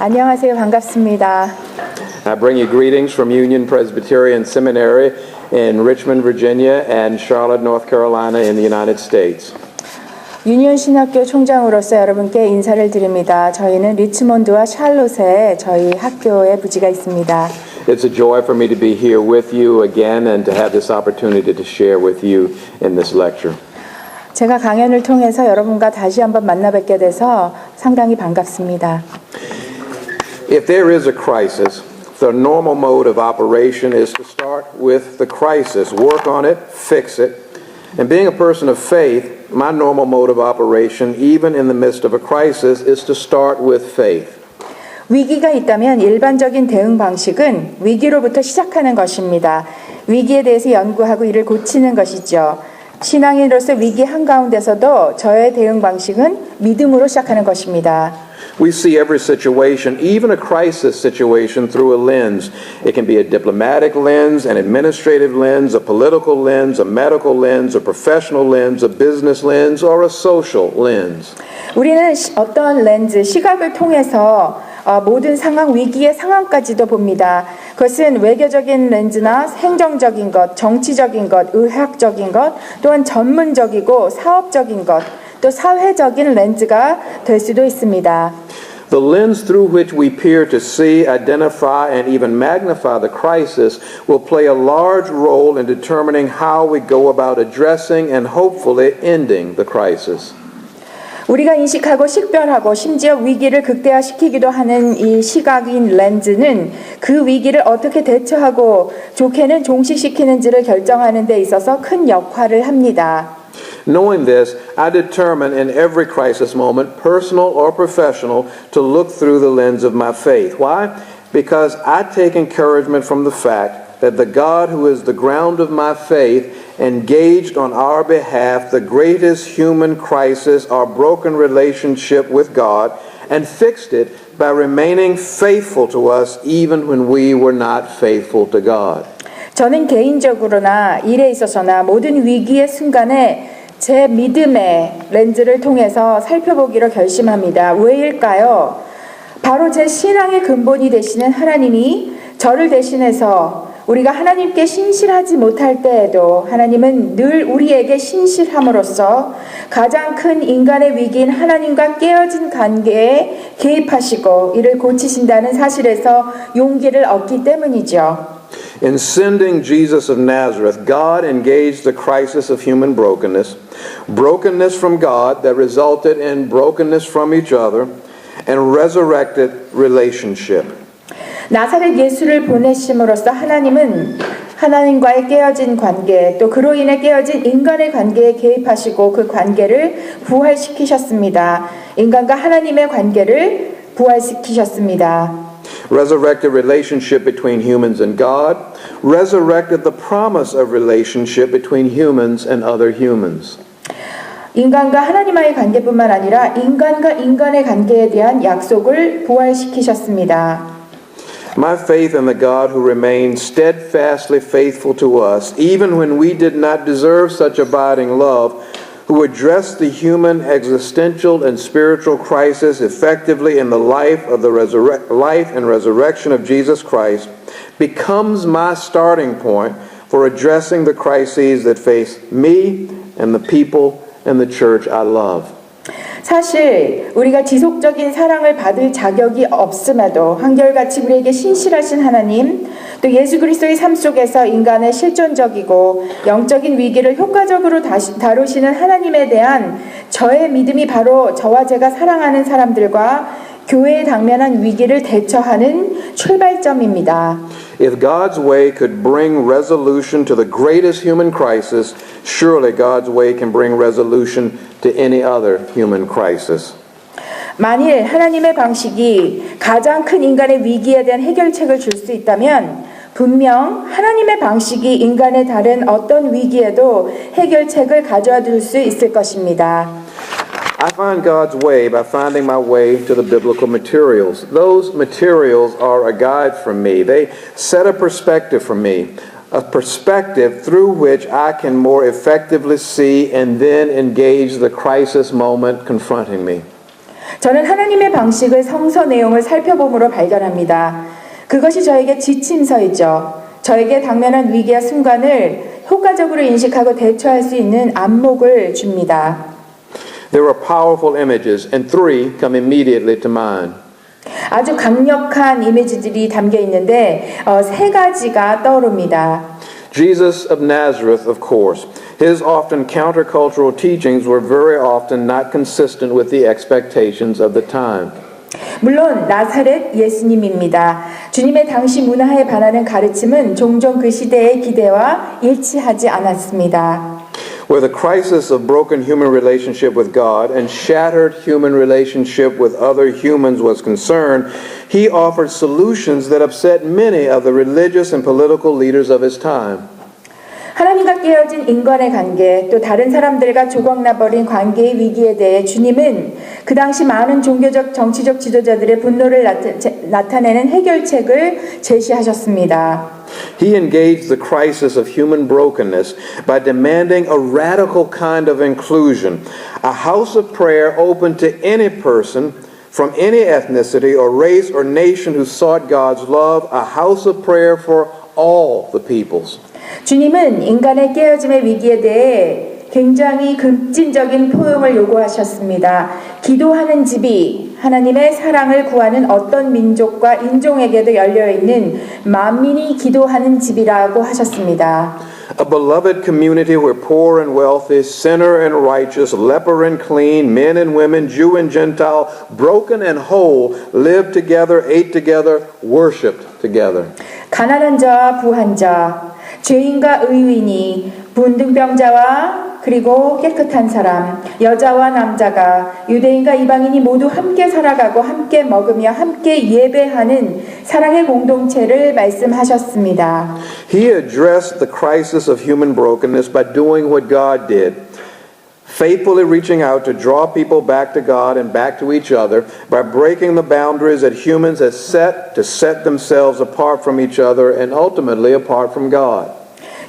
안녕하세요. 반갑습니다. I bring you greetings from Union Presbyterian Seminary in Richmond, Virginia, and Charlotte, North Carolina, in the United States. 유니온 신학교 총장으로서 여러분께 인사를 드립니다. 저희는 리치몬드와 샬롯에 저희 학교에 부지가 있습니다. It's a joy for me to be here with you again and to have this opportunity to share with you in this lecture. 제가 강연을 통해서 여러분과 다시 한번 만나 뵙게 돼서 상당히 반갑습니다. If there is a crisis, the normal mode of operation is to start with the crisis, work on it, fix it. And being a person of faith, my normal mode of operation, even in the midst of a crisis, is to start with faith. 위기가 있다면 일반적인 대응 방식은 위기로부터 시작하는 것입니다. 위기에 대해서 연구하고 이를 고치는 것이죠. 신앙인으로서 위기 한가운데서도 저의 대응 방식은 믿음으로 시작하는 것입니다. We see every situation, even a crisis situation, through a lens. It can be a diplomatic lens, an administrative lens, a political lens, a medical lens, a professional lens, a business lens, or a social lens. 우리는 어떤 렌즈, 시각을 통해서 모든 상황, 위기의 상황까지도 봅니다. 그것은 외교적인 렌즈나 행정적인 것, 정치적인 것, 의학적인 것, 또한 전문적이고 사업적인 것, 또 사회적인 렌즈가 될 수도 있습니다. The lens through which we peer to see, identify, and even magnify the crisis will play a large role in determining how we go about addressing and hopefully ending the crisis. 우리가 인식하고 식별하고 심지어 위기를 극대화시키기도 하는 이 시각인 렌즈는 그 위기를 어떻게 대처하고 좋게는 종식시키는지를 결정하는 데 있어서 큰 역할을 합니다. Knowing this, I determine in every crisis moment, personal or professional, to look through the lens of my faith. Why? Because I take encouragement from the fact that the God who is the ground of my faith engaged on our behalf the greatest human crisis, our broken relationship with God, and fixed it by remaining faithful to us even when we were not faithful to God. 저는 개인적으로나 일에 있어서나 모든 위기의 순간에 제 믿음의 렌즈를 통해서 살펴보기로 결심합니다. 왜일까요? 바로 제 신앙의 근본이 되시는 하나님이 저를 대신해서 우리가 하나님께 신실하지 못할 때에도 하나님은 늘 우리에게 신실함으로써 가장 큰 인간의 위기인 하나님과 깨어진 관계에 개입하시고 이를 고치신다는 사실에서 용기를 얻기 때문이죠. In sending Jesus of Nazareth, God engaged the crisis of human brokenness, brokenness from God that resulted in brokenness from each other, and resurrected relationship. 나사렛 예수를 보내심으로써 하나님은 하나님과의 깨어진 관계, 또 그로 인해 깨어진 인간의 관계에 개입하시고 그 관계를 부활시키셨습니다. 인간과 하나님의 관계를 부활시키셨습니다. Resurrected relationship between humans and God, resurrected the promise of relationship between humans and other humans. 인간과 하나님과의 관계뿐만 아니라 인간과 인간의 관계에 대한 약속을 부활시키셨습니다. My faith in the God who remains steadfastly faithful to us, even when we did not deserve such abiding love, who addressed the human existential and spiritual crisis effectively in the life and resurrection of Jesus Christ, becomes my starting point for addressing the crises that face me and the people and the church I love. 사실 우리가 지속적인 사랑을 받을 자격이 없음에도 한결같이 우리에게 신실하신 하나님, 또 예수 그리스도의 삶 속에서 인간의 실존적이고 영적인 위기를 효과적으로 다루시는 하나님에 대한 저의 믿음이 바로 저와 제가 사랑하는 사람들과 교회에 당면한 위기를 대처하는 출발점입니다. If God's way could bring resolution to the greatest human crisis, surely God's way can bring resolution to any other human crisis. 만일 하나님의 방식이 가장 큰 인간의 위기에 대한 해결책을 줄 수 있다면 분명 하나님의 방식이 인간의 다른 어떤 위기에도 해결책을 가져와 줄 수 있을 것입니다. I find God's way by finding my way to the biblical materials. Those materials are a guide for me. They set a perspective for me, a perspective through which I can more effectively see and then engage the crisis moment confronting me. 저는 하나님의 방식을 성서 내용을 살펴봄으로 발견합니다. 그것이 저에게 지침서이죠. 저에게 당면한 위기와 순간을 효과적으로 인식하고 대처할 수 있는 안목을 줍니다. There are powerful images, and three come immediately to mind. 아주 강력한 이미지들이 담겨 있는데 세 가지가 떠오릅니다. Jesus of Nazareth, of course. His often countercultural teachings were very often not consistent with the expectations of the time. 물론 나사렛 예수님입니다. 주님의 당시 문화에 반하는 가르침은 종종 그 시대의 기대와 일치하지 않았습니다. Where the crisis of broken human relationship with God and shattered human relationship with other humans was concerned, he offered solutions that upset many of the religious and political leaders of his time. 하나님과 깨어진 인간의 관계, 또 다른 사람들과 조각나버린 관계의 위기에 대해 주님은 그 당시 많은 종교적, 정치적 지도자들의 분노를 나타내는 해결책을 제시하셨습니다. He engaged the crisis of human brokenness by demanding a radical kind of inclusion, a house of prayer open to any person from any ethnicity or race or nation who sought God's love, a house of prayer for all the peoples. 주님은 인간의 깨어짐의 위기에 대해 굉장히 급진적인 포용을 요구하셨습니다. 기도하는 집이 하나님의 사랑을 구하는 어떤 민족과 인종에게도 열려있는 만민이 기도하는 집이라고 하셨습니다. A beloved community where poor and wealthy, sinner and righteous, leper and clean, men and women, Jew and Gentile, broken and whole, lived together, ate together, worshipped together. 가난한 자와 부한 자, 죄인과 의인이, 문둥병자와 그리고 깨끗한 사람, 여자와 남자가, 유대인과 이방인이 모두 함께 살아가고 함께 먹으며 함께 예배하는 사랑의 공동체를 말씀하셨습니다. He addressed the crisis of human brokenness by doing what God did, faithfully reaching out to draw people back to God and back to each other by breaking the boundaries that humans have set to set themselves apart from each other and ultimately apart from God.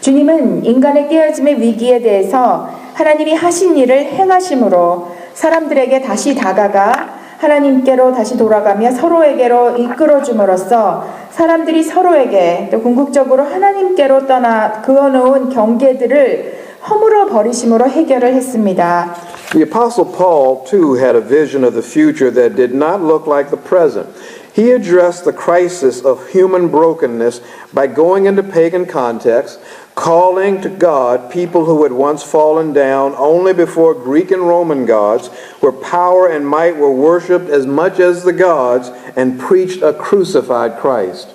주님은 인간의 깨어짐의 위기에 대해서 하나님이 하신 일을 행하심으로 사람들에게 다시 다가가 하나님께로 다시 돌아가며 서로에게로 이끌어줌으로써 사람들이 서로에게 또 궁극적으로 하나님께로 떠나 그어놓은 경계들을 허물어 버리심으로 해결을 했습니다. The Apostle Paul, too, had a vision of the future that did not look like the present. He addressed the crisis of human brokenness by going into pagan contexts, calling to God people who had once fallen down only before Greek and Roman gods, where power and might were worshipped as much as the gods, and preached a crucified Christ.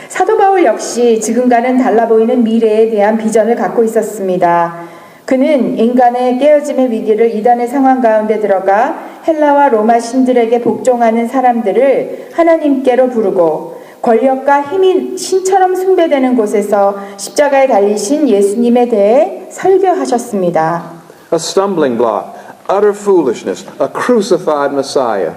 사도 바울 역시 지금과는 달라 보이는 미래에 대한 비전을 갖고 있었습니다. 그는 인간의 깨어짐의 위기를 이단의 상황 가운데 들어가 헬라와 로마 신들에게 복종하는 사람들을 하나님께로 부르고 권력과 힘이 신처럼 숭배되는 곳에서 십자가에 달리신 예수님에 대해 설교하셨습니다. A stumbling block, utter foolishness, a crucified Messiah.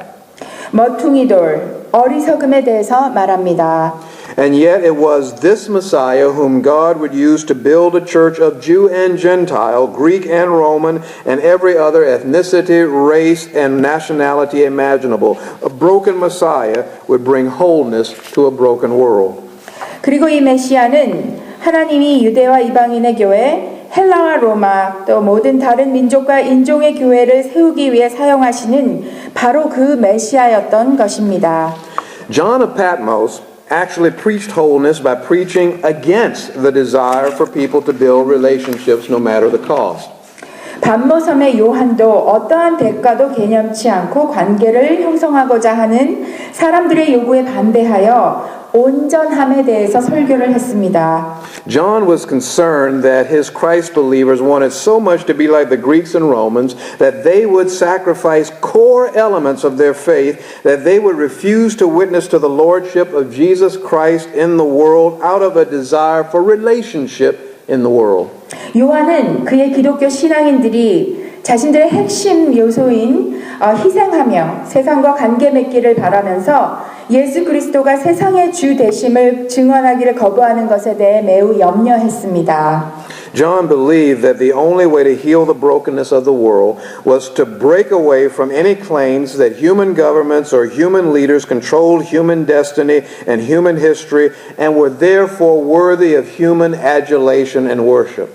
머퉁이돌, 어리석음에 대해서 말합니다. And yet it was this Messiah whom God would use to build a church of Jew and Gentile, Greek and Roman, and every other ethnicity, race, and nationality imaginable. A broken Messiah would bring wholeness to a broken world. 그리고 이 메시아는 하나님이 유대와 이방인의 교회, 헬라와 로마, 또 모든 다른 민족과 인종의 교회를 세우기 위해 사용하시는 바로 그 메시아였던 것입니다. John of Patmos actually preached wholeness by preaching against the desire for people to build relationships no matter the cost. 반모섬의 요한도 어떠한 대가도 개념치 않고 관계를 형성하고자 하는 사람들의 요구에 반대하여 온전함에 대해서 설교를 했습니다. John was concerned that his Christ believers wanted so much to be like the Greeks and Romans that they would sacrifice core elements of their faith, that they would refuse to witness to the lordship of Jesus Christ in the world out of a desire for relationship in the world. 요한은 그의 기독교 신앙인들이 자신들의 핵심 요소인 희생하며 세상과 관계 맺기를 바라면서 예수 그리스도가 세상의 주 되심을 증언하기를 거부하는 것에 대해 매우 염려했습니다. John believed that the only way to heal the brokenness of the world was to break away from any claims that human governments or human leaders controlled human destiny and human history and were therefore worthy of human adulation and worship.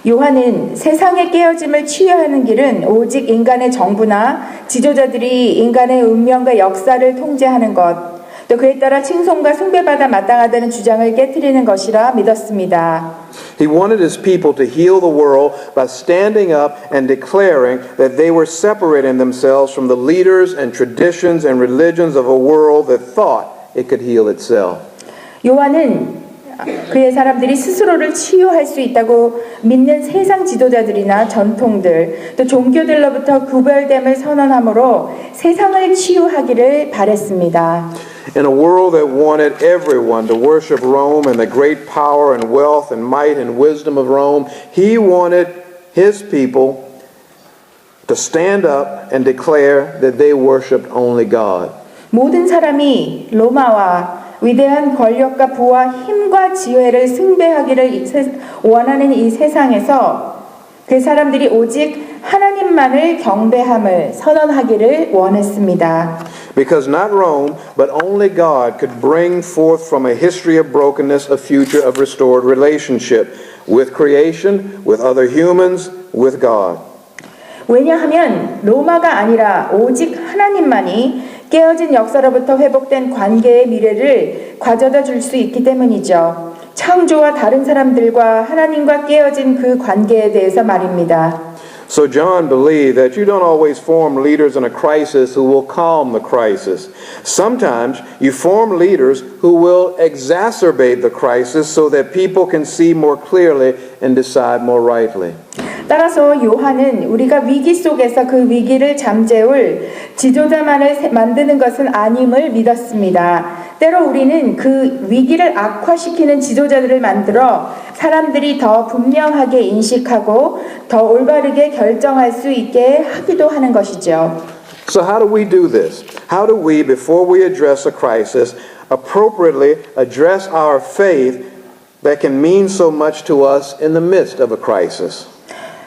요한은 세상의 깨어짐을 치유하는 길은 오직 인간의 정부나 지도자들이 인간의 운명과 역사를 통제하는 것, 또 그에 따라 칭송과 숭배받아 마땅하다는 주장을 깨트리는 것이라 믿었습니다. He wanted his people to heal the world by standing up and declaring that they were separating themselves from the leaders and traditions and religions of a world that thought it could heal itself. 요한은 그의 사람들이 스스로를 치유할 수 있다고 믿는 세상 지도자들이나 전통들, 또 종교들로부터 구별됨을 선언함으로 세상을 치유하기를 바랬습니다. In a world that wanted everyone to worship Rome and the great power and wealth and might and wisdom of Rome, he wanted his people to stand up and declare that they worshiped only God. 모든 사람이 로마와 위대한 권력과 부와 힘과 지혜를 숭배하기를 원하는 이 세상에서 그 사람들이 오직 하나님만을 경배함을 선언하기를 원했습니다. Because not Rome, but only God could bring forth from a history of brokenness a future of restored relationship with creation, with other humans, with God. 왜냐하면 로마가 아니라 오직 하나님만이 깨어진 역사로부터 회복된 관계의 미래를 가져다 줄 수 있기 때문이죠. 창조와 다른 사람들과 하나님과 깨어진 그 관계에 대해서 말입니다. So John believed that you don't always form leaders in a crisis who will calm the crisis. Sometimes you form leaders who will exacerbate the crisis so that people can see more clearly and decide more rightly. 따라서 요한은 우리가 위기 속에서 그 위기를 잠재울 지도자만을 만드는 것은 아님을 믿었습니다. 때로 우리는 그 위기를 악화시키는 지도자들을 만들어 사람들이 더 분명하게 인식하고 더 올바르게 결정할 수 있게 하기도 하는 것이죠. So how do we do this? How do we, before we address a crisis, appropriately address our faith that can mean so much to us in the midst of a crisis?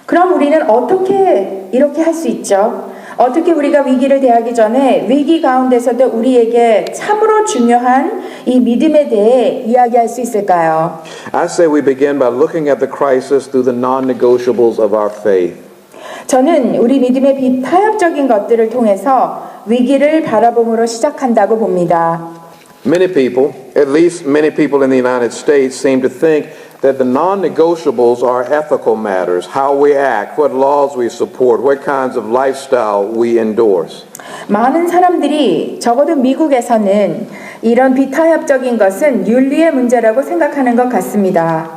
그럼 우리는 어떻게 이렇게 할 수 있죠? 어떻게 우리가 위기를 대하기 전에 위기 가운데서도 우리에게 참으로 중요한 이 믿음에 대해 이야기할 수 있을까요? I say we begin by looking at the crisis through the non-negotiables of our faith. 저는 우리 믿음의 비타협적인 것들을 통해서 위기를 바라봄으로 시작한다고 봅니다. Many people, at least many people in the United States, seem to think that the non-negotiables are ethical matters, how we act, what laws we support, what kinds of lifestyle we endorse. 많은 사람들이 적어도 미국에서는 이런 비타협적인 것은 윤리의 문제라고 생각하는 것 같습니다.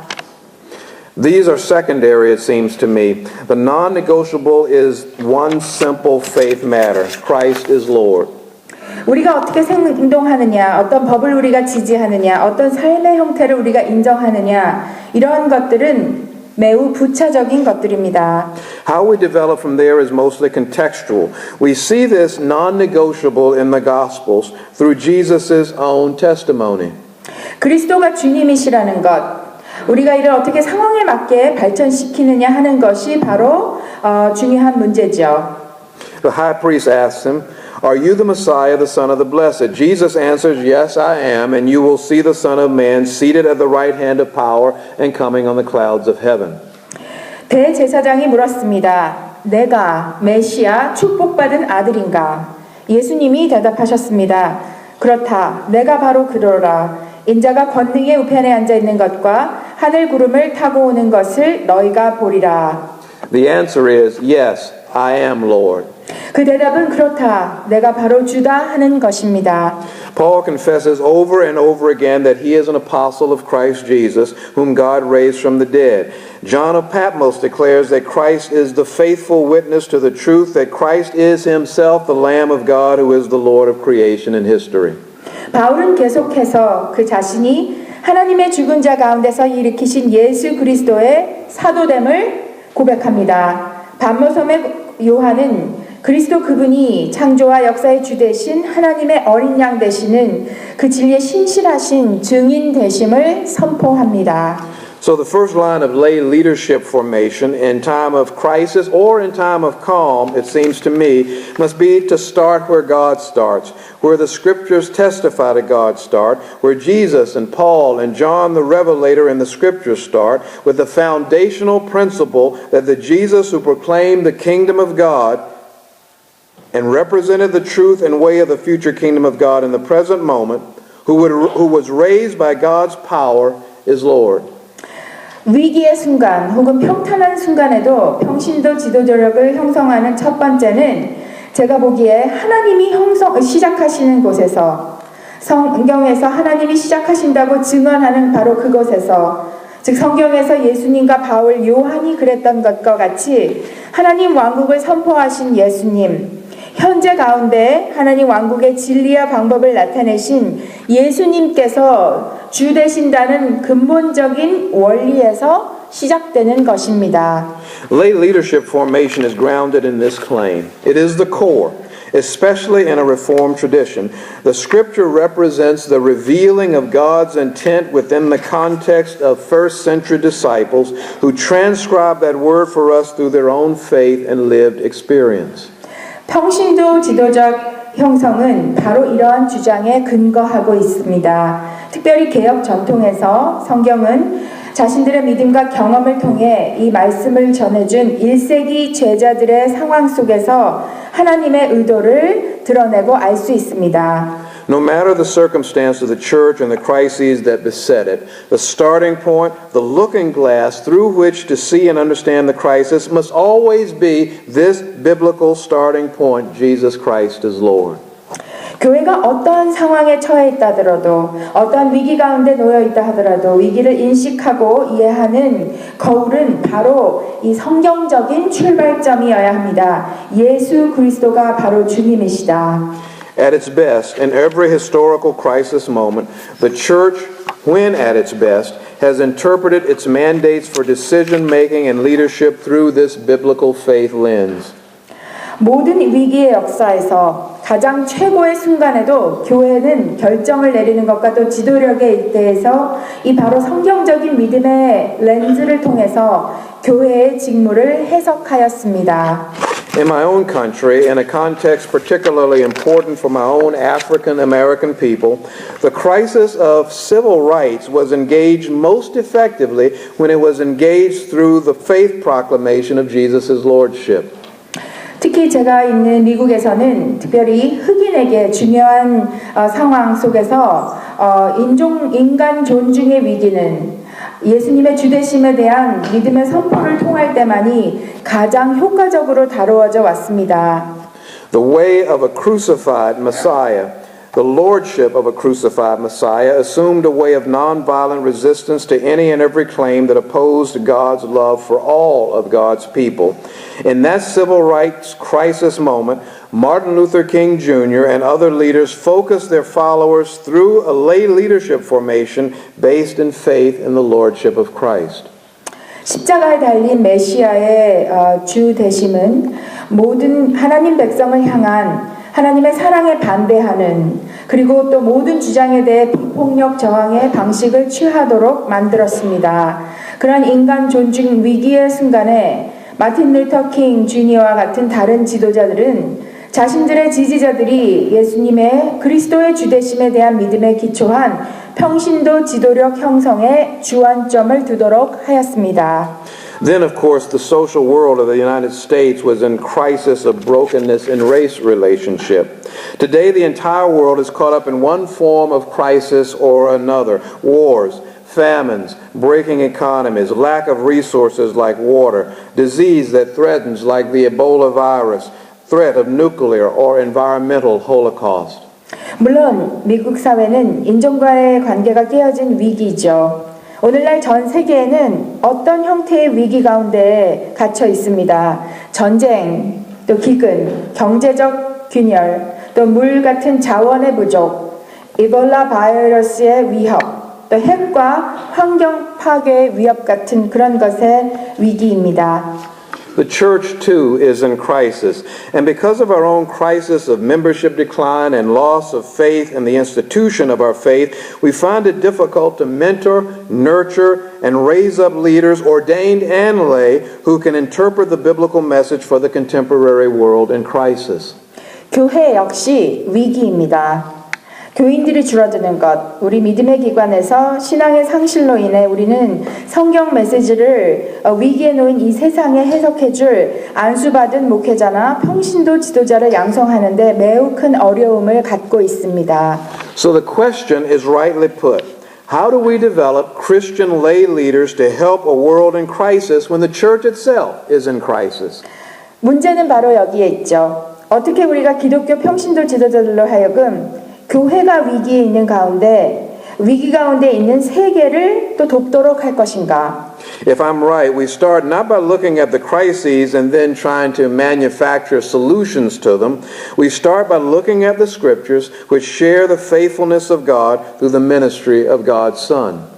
These are secondary, it seems to me. The non-negotiable is one simple faith matter. Christ is Lord. 우리가 어떻게 행동하느냐, 어떤 법을 우리가 지지하느냐, 어떤 삶의 형태를 우리가 인정하느냐, 이러한 것들은 매우 부차적인 것들입니다. How we develop from there is mostly contextual. We see this non-negotiable in the Gospels through Jesus' own testimony. 그리스도가 주님이시라는 것, 우리가 이를 어떻게 상황에 맞게 발전시키느냐 하는 것이 바로 중요한 문제죠. The high priest asks him, "Are you the Messiah, the Son of the Blessed?" Jesus answers, "Yes, I am, and you will see the Son of Man seated at the right hand of power and coming on the clouds of heaven." 대제사장이 물었습니다. 내가 메시아 축복받은 아들인가? 예수님이 대답하셨습니다. 그렇다. 내가 바로 그러라. 인자가 권능의 우편에 앉아 있는 것과 하늘 구름을 타고 오는 것을 너희가 보리라. The answer is, "Yes, I am Lord." 그 대답은 그렇다. 내가 바로 주다 하는 것입니다. Paul confesses over and over again that he is an apostle of Christ Jesus, whom God raised from the dead. John of Patmos declares that Christ is the faithful witness to the truth, that Christ is himself the Lamb of God who is the Lord of creation and history. 바울은 계속해서 그 자신이 하나님의 죽은 자 가운데서 일으키신 예수 그리스도의 사도됨을 고백합니다. 반모섬의 요한은 그리스도 그분이 창조와 역사의 주 되신 하나님의 어린 양 되시는 그 진리의 신실하신 증인 되심을 선포합니다. So the first line of lay leadership formation in time of crisis or in time of calm, it seems to me, must be to start where God starts, where the scriptures testify to God's start, where Jesus and Paul and John the Revelator in the scriptures start, with the foundational principle that the Jesus who proclaimed the kingdom of God and represented the truth and way of the future kingdom of God in the present moment, who was raised by God's power, is Lord. 위기의 순간 혹은 평탄한 순간에도 평신도 지도자력을 형성하는 첫 번째는 제가 보기에 하나님이 시작하시는 곳에서 성경에서 하나님이 시작하신다고 증언하는 바로 그곳에서 즉 성경에서 예수님과 바울, 요한이 그랬던 것과 같이 하나님 왕국을 선포하신 예수님, 현재 가운데 하나님 왕국의 진리와 방법을 나타내신 예수님께서 주 되신다는 근본적인 원리에서 시작되는 것입니다. Lay leadership formation is grounded in this claim. It is the core, especially in a Reformed tradition. The Scripture represents the revealing of God's intent within the context of first century disciples who transcribed that word for us through their own faith and lived experience. 평신도 지도적 형성은 바로 이러한 주장에 근거하고 있습니다. 특별히 개혁 전통에서 성경은 자신들의 믿음과 경험을 통해 이 말씀을 전해준 1세기 제자들의 상황 속에서 하나님의 의도를 드러내고 알 수 있습니다. No matter the circumstance of the church and the crises that beset it, the starting point, the looking glass through which to see and understand the crisis must always be this biblical starting point, Jesus Christ is Lord. 교회가 어떠한 상황에 처해 있다 하더라도 어떠한 위기 가운데 놓여 있다 하더라도 위기를 인식하고 이해하는 거울은 바로 이 성경적인 출발점이어야 합니다. 예수 그리스도가 바로 주님이시다. At its best, in every historical crisis moment, the church, when at its best, has interpreted its mandates for decision making and leadership through this biblical faith lens. 모든 위기의 역사에서 가장 최고의 순간에도 교회는 결정을 내리는 것과 또 지도력에 대해서 이 바로 성경적인 믿음의 렌즈를 통해서 교회의 직무를 해석하였습니다. In my own country, in a context particularly important for my own African American people, the crisis of civil rights was engaged most effectively when it was engaged through the faith proclamation of Jesus' Lordship. 특히 제가 있는 미국에서는 특별히 흑인에게 중요한 상황 속에서 인간 존중의 위기는 예수님의 주되심에 대한 믿음의 선포를 통할 때만이 가장 효과적으로 다루어져 왔습니다. The way of a crucified Messiah, the lordship of a crucified Messiah, assumed a way of nonviolent resistance to any and every claim that opposed God's love for all of God's people. In that civil rights crisis moment, Martin Luther King Jr. and other leaders focused their followers through a lay leadership formation based in faith in the lordship of Christ. 십자가에 달린 메시아의 주 되심은 모든 하나님 백성을 향한 하나님의 사랑에 반대하는 그리고 또 모든 주장에 대해 비폭력 저항의 방식을 취하도록 만들었습니다. 그런 인간 존중 위기의 순간에 마틴 루터 킹 주니어와 같은 다른 지도자들은 자신들의 지지자들이 예수님의 그리스도의 주되심에 대한 믿음에 기초한 평신도 지도력 형성에 주안점을 두도록 하였습니다. Then, of course, the social world of the United States was in crisis of brokenness in race relationship. Today, the entire world is caught up in one form of crisis or another. Wars, famines, breaking economies, lack of resources like water, disease that threatens like the Ebola virus, threat of nuclear or environmental holocaust. 물론 미국 사회는 인종과의 관계가 깨어진 위기죠. 오늘날 전 세계에는 어떤 형태의 위기 가운데 갇혀 있습니다. 전쟁, 또 기근, 경제적 균열, 또 물 같은 자원의 부족, 이볼라 바이러스의 위협, 또 핵과 환경 파괴의 위협 같은 그런 것의 위기입니다. The church, too, is in crisis. And because of our own crisis of membership decline and loss of faith in the institution of our faith, we find it difficult to mentor, nurture, and raise up leaders, ordained and lay, who can interpret the biblical message for the contemporary world in crisis. 교회 역시 위기입니다. 교인들이 줄어드는 것, 우리 믿음의 기관에서 신앙의 상실로 인해 우리는 성경 메시지를 위기에 놓인 이 세상에 해석해줄 안수받은 목회자나 평신도 지도자를 양성하는 데 매우 큰 어려움을 갖고 있습니다. So the question is rightly put. How do we develop Christian lay leaders to help a world in crisis when the church itself is in crisis? 문제는 바로 여기에 있죠. 어떻게 우리가 기독교 평신도 지도자들로 하여금 교회가 위기에 있는 가운데 위기 가운데 있는 세계를 또 돕도록 할 것인가? If I'm right, we start not by looking at the crises and then trying to manufacture solutions to them. We start by looking at the scriptures which share the faithfulness of God through the ministry of God's Son.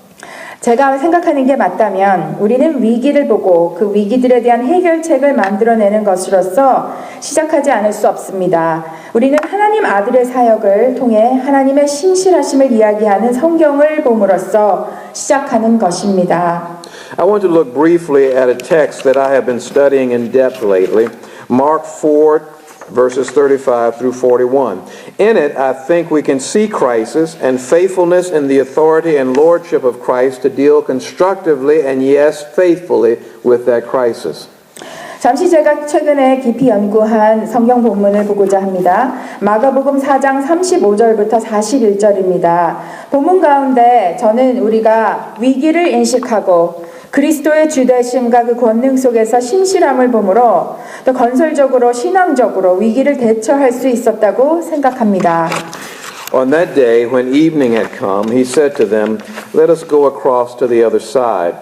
제가 생각하는 게 맞다면 우리는 위기를 보고 그 위기들에 대한 해결책을 만들어내는 것으로서 시작하지 않을 수 없습니다. 우리는 하나님 아들의 사역을 통해 하나님의 신실하심을 이야기하는 성경을 봄으로써 시작하는 것입니다. I want to look briefly at a text that I have been studying in depth lately, Mark 4, verses 35 through 41. In it, I think we can see crisis and faithfulness in the authority and lordship of Christ to deal constructively and yes, faithfully with that crisis. 잠시 제가 최근에 깊이 연구한 성경 본문을 보고자 합니다. 마가복음 4장 35절부터 41절입니다. 본문 가운데 저는 우리가 위기를 인식하고 그리스도의 주되심과 그 권능 속에서 신실함을 보므로 또 건설적으로 신앙적으로 위기를 대처할 수 있었다고 생각합니다. On that day, when evening had come, he said to them, "Let us go across to the other side."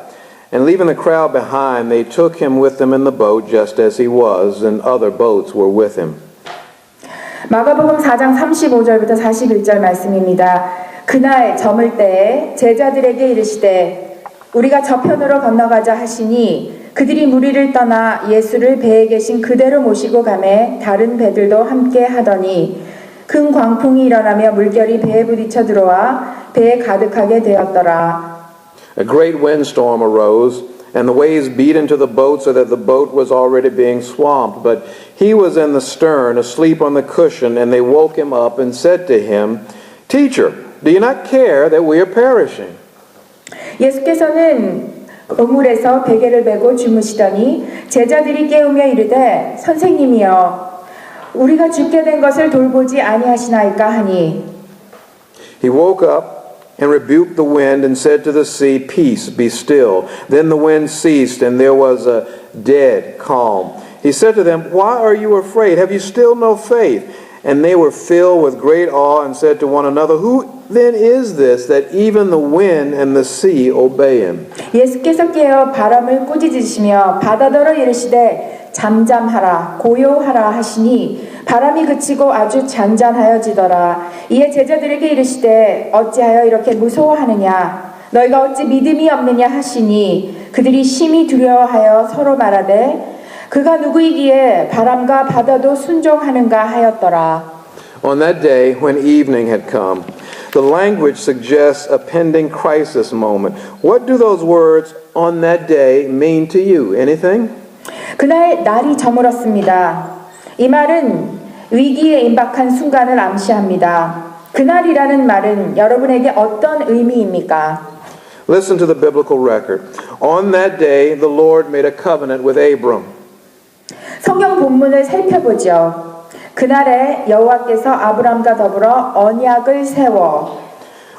And leaving the crowd behind, they took him with them in the boat just as he was, and other boats were with him. 마가복음 4장 35절부터 41절 말씀입니다. 그날 저물 때에 제자들에게 이르시되 우리가 저편으로 건너가자 하시니 그들이 무리를 떠나 예수를 배에 계신 그대로 모시고 가매 다른 배들도 함께 하더니 큰 광풍이 일어나며 물결이 배에 부딪혀 들어와 배에 가득하게 되었더라. A great windstorm arose, and the waves beat into the boat so that the boat was already being swamped. But he was in the stern, asleep on the cushion, and they woke him up and said to him, "Teacher, do you not care that we are perishing?" 예수께서는 우물에서 베개를 메고 주무시더니 제자들이 깨우며 이르되 선생님이여 우리가 죽게 된 것을 돌보지 아니하시나이까 하니 He woke up and rebuked the wind and said to the sea, "Peace, be still." Then the wind ceased and there was a dead calm. He said to them, "Why are you afraid? Have you still no faith?" And they were filled with great awe and said to one another, "Who then is this that even the wind and the sea obey him?" 예수께서 깨어 바람을 꾸짖으시며 바다더러 이르시되 잠잠하라 고요하라 하시니 바람이 그치고 아주 잔잔하여지더라. 이에 제자들에게 이르시되 어찌하여 이렇게 무서워하느냐 너희가 어찌 믿음이 없느냐 하시니 그들이 심히 두려워하여 서로 말하되 그가 누구이기에 바람과 바다도 순종하는가 하였더라. On that day, when evening had come, the language suggests a pending crisis moment. What do those words, "on that day," mean to you? Anything? 그날 날이 저물었습니다. 이 말은 위기에 임박한 순간을 암시합니다. 그날이라는 말은 여러분에게 어떤 의미입니까? Listen to the biblical record. On that day, the Lord made a covenant with Abram. 성경 본문을 살펴보죠. 그날에 여호와께서 아브람과 더불어 언약을 세워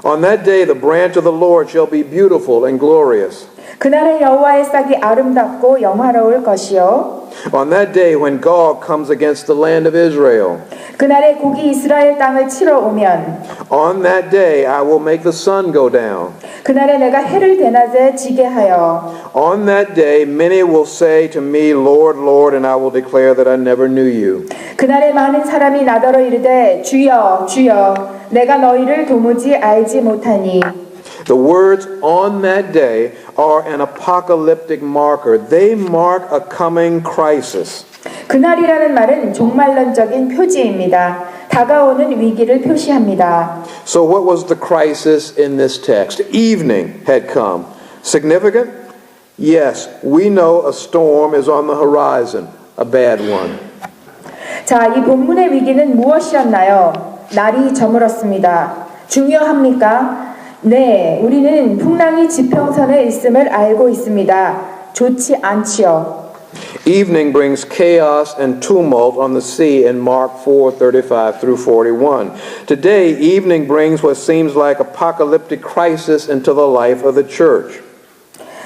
On that day, the branch of the Lord shall be beautiful and glorious. 그날에 여호와의 싹이 아름답고 영화로울 것이요. On that day, when Gog comes against the land of Israel. 그날에 곡이 이스라엘 땅을 치러 오면 On that day, I will make the sun go down. 그날에 내가 해를 대낮에 지게 하여 On that day, many will say to me, "Lord, Lord," and I will declare that I never knew you. 그날에 많은 사람이 나더러 이르되 주여 주여 내가 너희를 도무지 알지 못하니 The words "on that day" are an apocalyptic marker. They mark a coming crisis. 그날이라는 말은 종말론적인 표지입니다. 다가오는 위기를 표시합니다. So what was the crisis in this text? Evening had come. Significant? Yes, we know a storm is on the horizon, a bad one. 자, 이 본문의 위기는 무엇이었나요? 날이 저물었습니다. 중요합니까? 네, 우리는 풍랑이 지평선에 있음을 알고 있습니다. 좋지 않지요. Evening brings chaos and tumult on the sea in Mark 4:35 through 41. Today, evening brings what seems like apocalyptic crisis into the life of the church.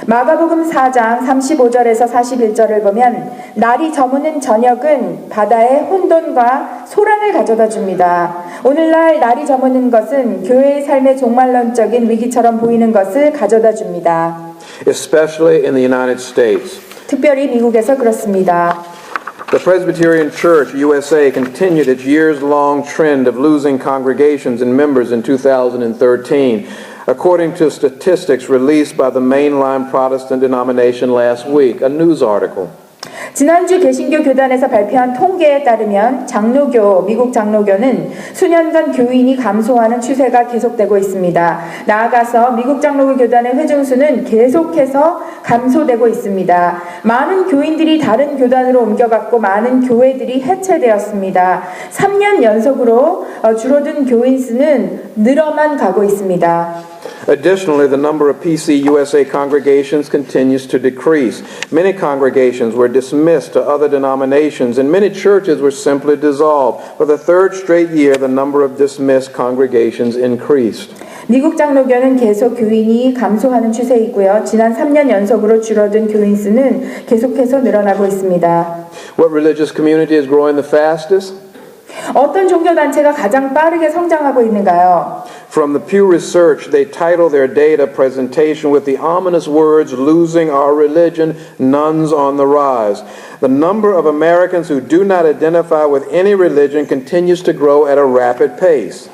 마가복음 4장 35절에서 41절을 보면 날이 저무는 저녁은 바다에 혼돈과 소란을 가져다 줍니다. 오늘날 날이 저무는 것은 교회의 삶의 종말론적인 위기처럼 보이는 것을 가져다 줍니다. Especially in the United States. 특별히 미국에서 그렇습니다. The Presbyterian Church USA continued its years-long trend of losing congregations and members in 2013, according to statistics released by the mainline Protestant denomination last week, a news article. 지난주 개신교 교단에서 발표한 통계에 따르면 미국 장로교는 수년간 교인이 감소하는 추세가 계속되고 있습니다. 나아가서 미국 장로교 교단의 회중수는 계속해서 감소되고 있습니다. 많은 교인들이 다른 교단으로 옮겨갔고 많은 교회들이 해체되었습니다. 3년 연속으로 줄어든 교인 수는 늘어만 가고 있습니다. Additionally, the number of PC USA congregations continues to decrease. Many congregations were dismissed to other denominations, and many churches were simply dissolved. For the third straight year, the number of dismissed congregations increased. 미국 장로교는 계속 교인이 감소하는 추세이고요. 지난 3년 연속으로 줄어든 교인 수는 계속해서 늘어나고 있습니다. What religious community is growing the fastest? 어떤 종교단체가 가장 빠르게 성장하고 있는가요? From the Pew Research, they title their data presentation with the ominous words, losing our religion, nuns on the rise. The number of Americans who do not identify with any religion continues to grow at a rapid pace.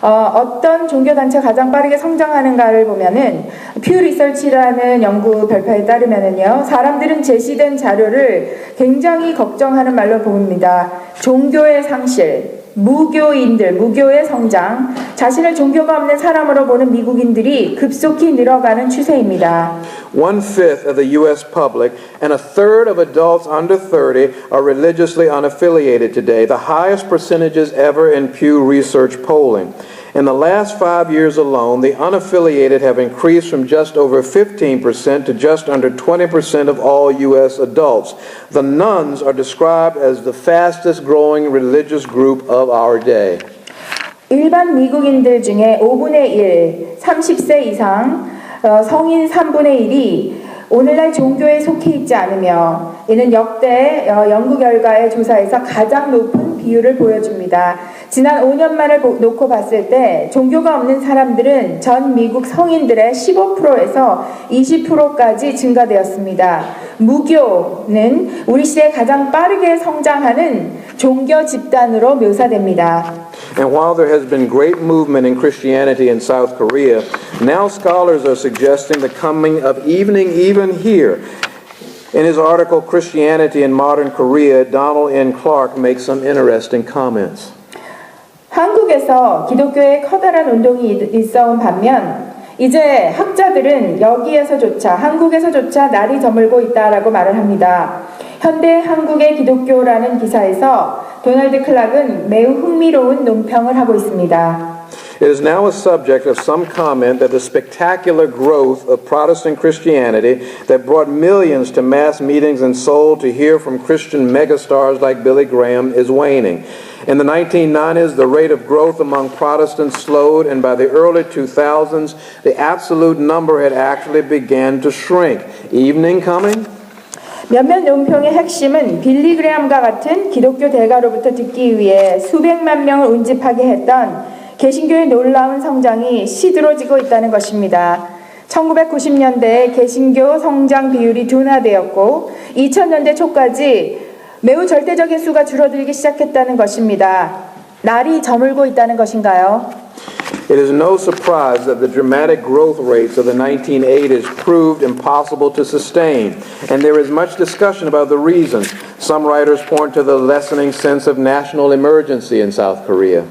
어떤 종교단체가 가장 빠르게 성장하는가를 보면은 퓨 리서치라는 연구 발표에 따르면은요, 사람들은 제시된 자료를 굉장히 걱정하는 말로 봅니다. 종교의 상실, 무교의 성장, 자신을 종교가 없는 사람으로 보는 미국인들이 급속히 늘어가는 추세입니다. 1/5 of the U.S. public and 1/3 of adults under 30 are religiously unaffiliated today, the highest percentages ever in Pew Research polling. In the last 5 years alone, the unaffiliated have increased from just over 15% to just under 20% of all U.S. adults. The nuns are described as the fastest growing religious group of our day. 일반 미국인들 중에 5분의 1, 30세 이상, 성인 3분의 1이 오늘날 종교에 속해 있지 않으며 이는 역대 연구 결과의 조사에서 가장 높은 비율을 보여줍니다. 지난 5년만을 놓고 봤을 때 종교가 없는 사람들은 전 미국 성인들의 15%에서 20%까지 증가되었습니다. 무교는 우리 시대에 가장 빠르게 성장하는 종교 집단으로 묘사됩니다. And while there has been great movement in Christianity in South Korea, now scholars are suggesting the coming of evening even here. In his article, Christianity in Modern Korea, Donald N. Clark makes some interesting comments. 한국에서 기독교의 커다란 운동이 있어온 반면 이제 학자들은 여기에서조차 한국에서조차 날이 저물고 있다라고 말을 합니다. 현대 한국의 기독교라는 기사에서 도널드 클락은 매우 흥미로운 논평을 하고 있습니다. It is now a subject of some comment that the spectacular growth of Protestant Christianity that brought millions to mass meetings in Seoul to hear from Christian megastars like Billy Graham is waning. In the 1990s, the rate of growth among Protestants slowed, and by the early 2000s, the absolute number had actually began to shrink. Evening coming? 몇몇 논평의 핵심은 빌리 그레함과 같은 기독교 대가로부터 듣기 위해 수백만 명을 운집하게 했던 개신교의 놀라운 성장이 시들어지고 있다는 것입니다. 1990년대에 개신교 성장 비율이 둔화되었고 2000년대 초까지 매우 절대적인 수가 줄어들기 시작했다는 것입니다. 날이 저물고 있다는 것인가요? It is no surprise that the dramatic growth rates of the 1980s proved impossible to sustain, and there is much discussion about the reasons. Some writers point to the lessening sense of national emergency in South Korea.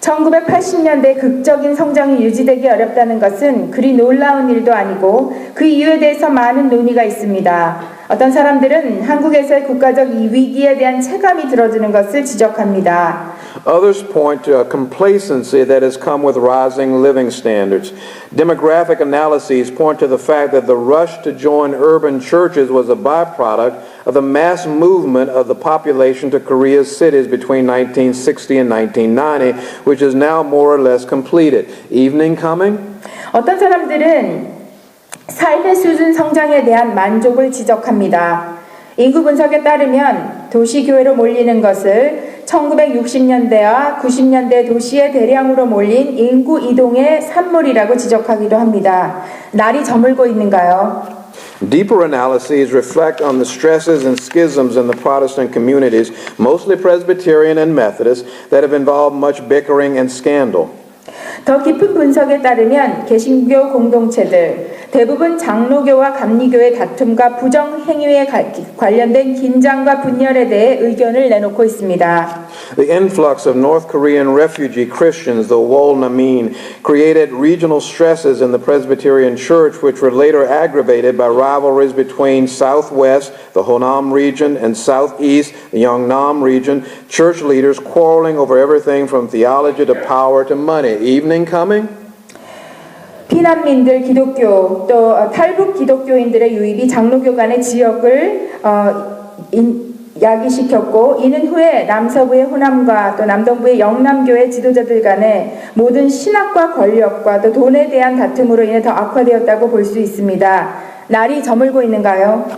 1980년대 극적인 성장이 유지되기 어렵다는 것은 그리 놀라운 일도 아니고 그 이유에 대해서 많은 논의가 있습니다. 어떤 사람들은 한국에서의 국가적 위기에 대한 체감이 들어지는 것을 지적합니다. Others point to a complacency that has come with rising living standards. Demographic analyses point to the fact that the rush to join urban churches was a byproduct of the mass movement of the population to Korea's cities between 1960 and 1990, which is now more or less completed. Evening coming? 어떤 사람들은 삶의 수준 성장에 대한 만족을 지적합니다. 인구 분석에 따르면 도시교회로 몰리는 것을 1960년대와 90년대 도시에 대량으로 몰린 인구 이동의 산물이라고 지적하기도 합니다. 날이 저물고 있는가요? Deeper analyses reflect on the stresses and schisms in the Protestant communities, mostly Presbyterian and Methodist, that have involved much bickering and scandal. 더 깊은 분석에 따르면 개신교 공동체들, 대부분 장로교와 감리교의 다툼과 부정 행위에 관련된 긴장과 분열에 대해 의견을 내놓고 있습니다. The influx of North Korean refugee Christians, the Wol-Namin, created regional stresses in the Presbyterian Church, which were later aggravated by rivalries between Southwest, the Honam region, and Southeast, the Yeongnam region, church leaders quarreling over everything from theology to power to money. Evening coming? 피난민들, 기독교, 또 탈북 기독교인들의 유입이 장로교 간의 지역을 야기시켰고 이는 후에 남서부의 호남과 또 남동부의 영남교의 지도자들 간의 모든 신학과 권력과 또 돈에 대한 다툼으로 인해 더 악화되었다고 볼 수 있습니다. 날이 저물고 있는가요?